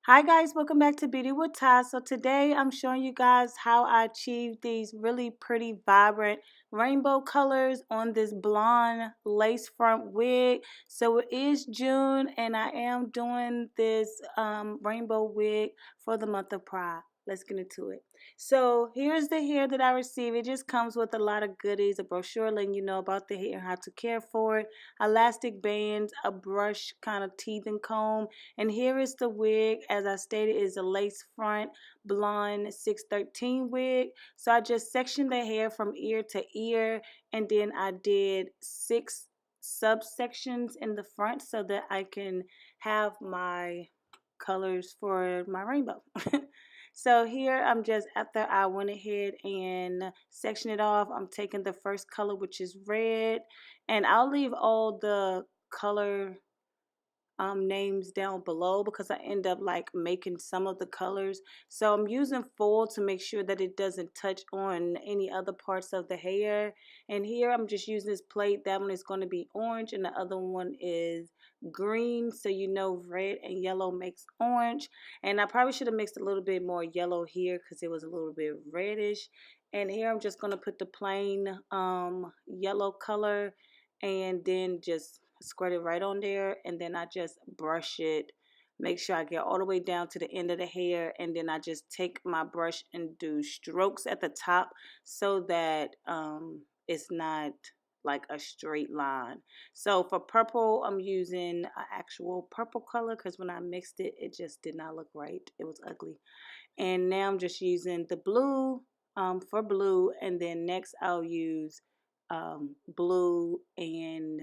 Hi guys, welcome back to Beauty with Ty. So today I'm showing you guys how I achieved these really pretty vibrant rainbow colors on this blonde lace front wig. So it is June and I am doing this rainbow wig for the month of Pride. Let's get into it. So here's the hair that I received. It just comes with a lot of goodies, a brochure letting you know about the hair, how to care for it, elastic bands, a brush kind of teething comb, and here is the wig. As I stated, is a lace front blonde 613 wig. So I just sectioned the hair from ear to ear, and then I did 6 subsections in the front so that I can have my colors for my rainbow. So here I'm just, after I went ahead and sectioned it off, I'm taking the first color, which is red, and I'll leave all the color names down below because I end up like making some of the colors. So I'm using foil to make sure that it doesn't touch on any other parts of the hair. And here I'm just using this plate. That one is going to be orange and the other one is green. So you know red and yellow makes orange. And I probably should have mixed a little bit more yellow here because it was a little bit reddish. And here I'm just going to put the plain yellow color and then just squirt it right on there, and then I just brush it, make sure I get all the way down to the end of the hair, and then I just take my brush and do strokes at the top so that it's not like a straight line. So for purple, I'm using an actual purple color because when I mixed it, it just did not look right. It was ugly. And now I'm just using the blue for blue, and then next I'll use blue and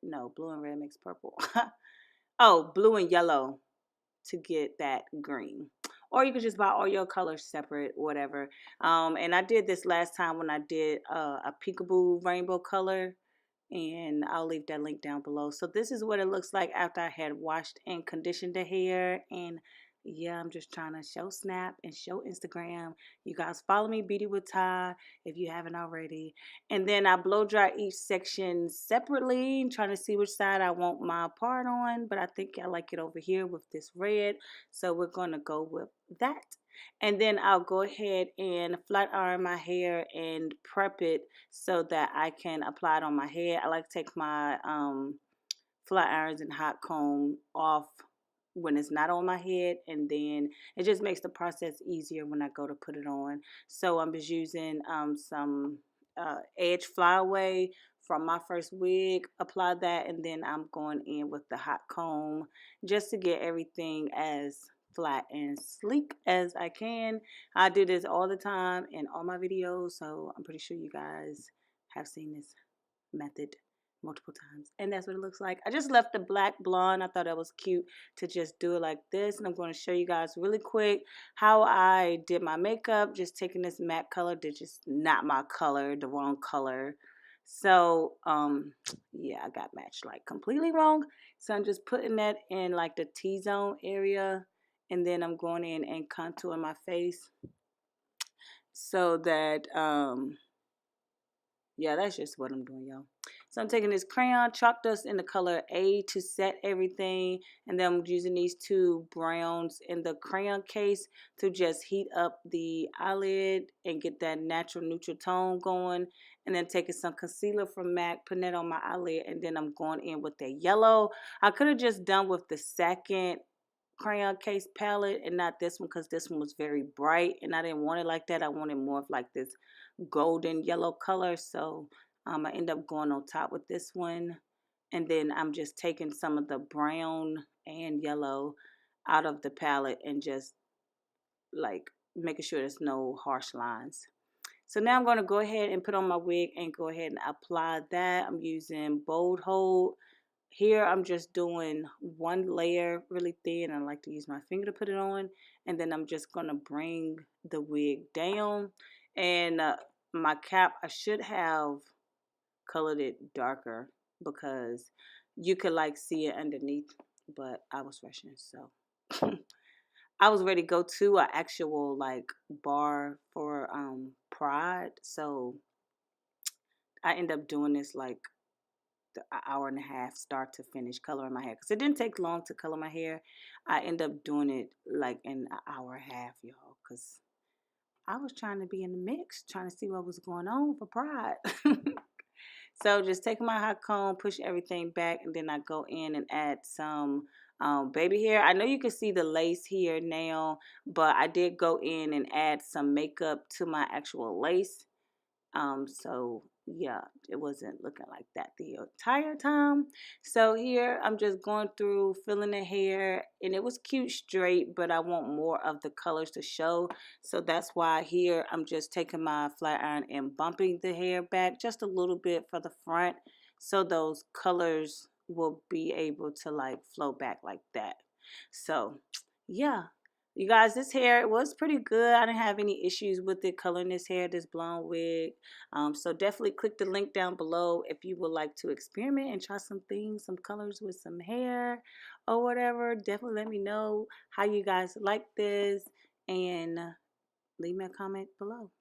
no, blue and red makes purple. Oh, blue and yellow to get that green. Or you could just buy all your colors separate, whatever. And I did this last time when I did a peekaboo rainbow color. And I'll leave that link down below. So this is what it looks like after I had washed and conditioned the hair. And yeah, I'm just trying to show Snap and show Instagram. You guys follow me, Beauty with Ty, if you haven't already. And then I blow dry each section separately, trying to see which side I want my part on. But I think I like it over here with this red. So we're going to go with that. And then I'll go ahead and flat iron my hair and prep it so that I can apply it on my head. I like to take my flat irons and hot comb off when it's not on my head, and then it just makes the process easier when I go to put it on. So I'm just using some edge flyaway from my first wig, apply that, and then I'm going in with the hot comb just to get everything as flat and sleek as I can. I do this all the time in all my videos, so I'm pretty sure you guys have seen this method multiple times, and that's what it looks like. I just left the black blonde. I thought that was cute to just do it like this, and I'm going to show you guys really quick how I did my makeup, just taking this matte color that just not my color, the wrong color. So yeah, I got matched like completely wrong. So I'm just putting that in like the T-zone area, and then I'm going in and contouring my face so that yeah, that's just what I'm doing, y'all. So I'm taking this crayon, chalk dust in the color A to set everything. And then I'm using these two browns in the crayon case to just heat up the eyelid and get that natural neutral tone going. And then taking some concealer from MAC, putting it on my eyelid. And then I'm going in with that yellow. I could have just done with the second crayon case palette and not this one because this one was very bright and I didn't want it like that. I wanted more of like this golden yellow color, so I end up going on top with this one, and then I'm just taking some of the brown and yellow out of the palette and just like making sure there's no harsh lines. So now I'm going to go ahead and put on my wig and go ahead and apply that. I'm using Bold Hold. Here I'm just doing one layer really thin. I like to use my finger to put it on, and then I'm just going to bring the wig down. And my cap, I should have colored it darker because you could like see it underneath, but I was rushing, so I was ready to go to an actual like bar for Pride, so I end up doing this like an hour and a half start to finish coloring my hair, because it didn't take long to color my hair. I end up doing it like in an hour and a half, y'all, because I was trying to be in the mix, trying to see what was going on for Pride. So just taking my hot comb, push everything back, and then I go in and add some baby hair. I know you can see the lace here now, but I did go in and add some makeup to my actual lace. So yeah, it wasn't looking like that the entire time. So here I'm just going through filling the hair, and it was cute straight, but I want more of the colors to show. So that's why here I'm just taking my flat iron and bumping the hair back just a little bit for the front, so those colors will be able to like flow back like that. So yeah, you guys, this hair was pretty good. I didn't have any issues with it coloring this hair, this blonde wig. So definitely click the link down below if you would like to experiment and try some things, some colors with some hair or whatever. Definitely let me know how you guys like this, and leave me a comment below.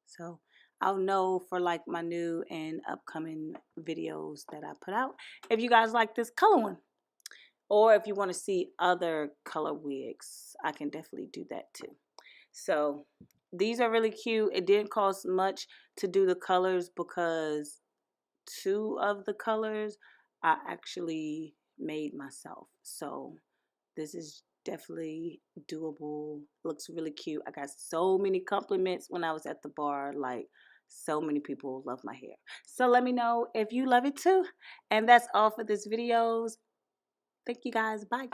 So I'll know for like my new and upcoming videos that I put out if you guys like this color one. Or if you want to see other color wigs, I can definitely do that too. So these are really cute. It didn't cost much to do the colors, because 2 of the colors I actually made myself. So this is definitely doable. Looks really cute. I got so many compliments when I was at the bar. Like, so many people love my hair. So let me know if you love it too. And that's all for this video. Thank you guys. Bye.